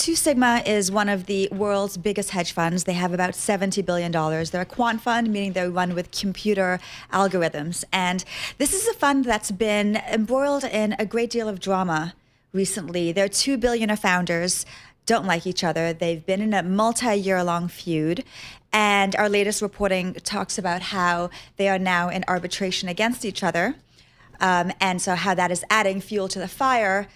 Two Sigma is one of the world's biggest hedge funds. They have about $70 billion. They're a quant fund, meaning they run with computer algorithms. And this is a fund that's been embroiled in a great deal of drama recently. Their two billionaire founders don't like each other. They've been in a multi-year-long feud. And our latest reporting talks about how they are now in arbitration against each other. And so how that is adding fuel to the fire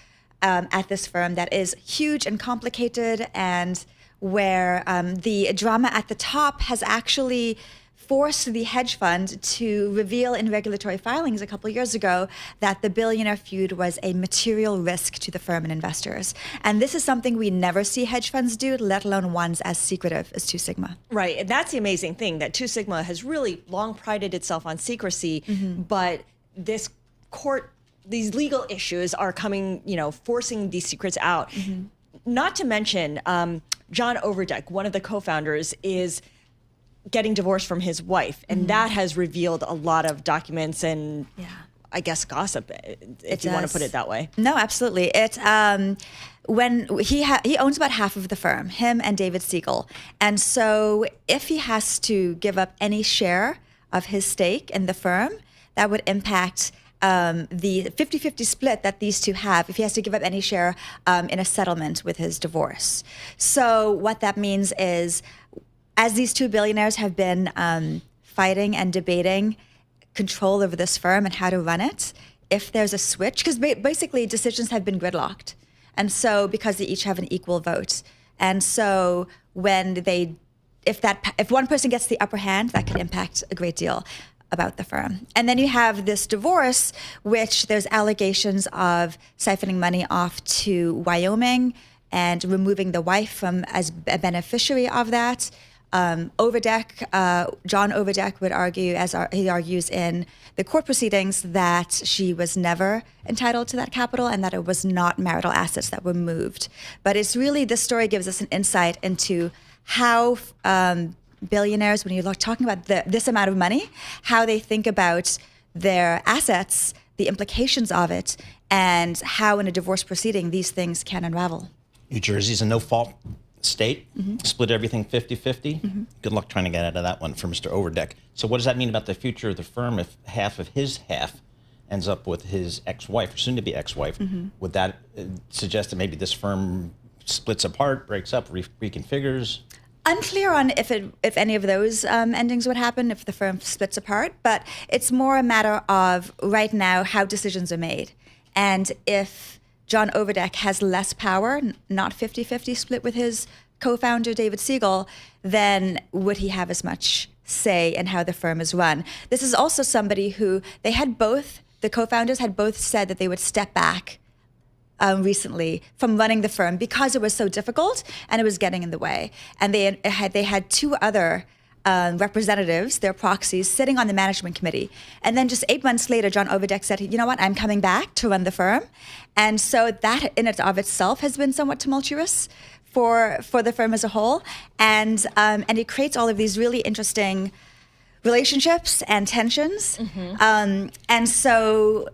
at this firm that is huge and complicated, and where the drama at the top has actually forced the hedge fund to reveal in regulatory filings a couple of years ago that the billionaire feud was a material risk to the firm and investors. And this is something we never see hedge funds do, let alone ones as secretive as Two Sigma. Right, and that's the amazing thing, that Two Sigma has really long prided itself on secrecy, but these legal issues are coming, forcing these secrets out. Not to mention, John Overdeck, one of the co-founders, is getting divorced from his wife, and that has revealed a lot of documents and, I guess, gossip, if you want to put it that way. No, absolutely. When he owns about half of the firm, him and David Siegel, and so if he has to give up any share of his stake in the firm, that would impact the 50-50 split that these two have, if he has to give up any share in a settlement with his divorce. So what that means is, as these two billionaires have been fighting and debating control over this firm and how to run it, if there's a switch, because basically decisions have been gridlocked. And so because they each have an equal vote. And so if one person gets the upper hand, that could impact a great deal about the firm. And then you have this divorce, which there's allegations of siphoning money off to Wyoming and removing the wife as a beneficiary of that. John Overdeck would argue, he argues in the court proceedings, that she was never entitled to that capital and that it was not marital assets that were moved. But it's really, this story gives us an insight into how billionaires, when you're talking about this amount of money, how they think about their assets, the implications of it, and how in a divorce proceeding these things can unravel. New Jersey's a no-fault state, split everything 50-50. Good luck trying to get out of that one for Mr. Overdeck. So what does that mean about the future of the firm if half of his half ends up with his ex-wife, or soon-to-be ex-wife? Would that suggest that maybe this firm splits apart, breaks up, reconfigures? Unclear on if any of those endings would happen if the firm splits apart, but it's more a matter of right now how decisions are made. And if John Overdeck has less power, not 50-50 split with his co-founder David Siegel, then would he have as much say in how the firm is run? This is also somebody who the co-founders had both said that they would step back recently from running the firm because it was so difficult and it was getting in the way. And they had two other representatives, their proxies, sitting on the management committee. And then just 8 months later, John Overdeck said, you know what, I'm coming back to run the firm. And so that in and of itself has been somewhat tumultuous for the firm as a whole. And it creates all of these really interesting relationships and tensions. And so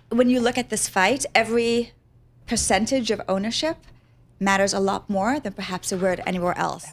when you look at this fight, every percentage of ownership matters a lot more than perhaps a word anywhere else.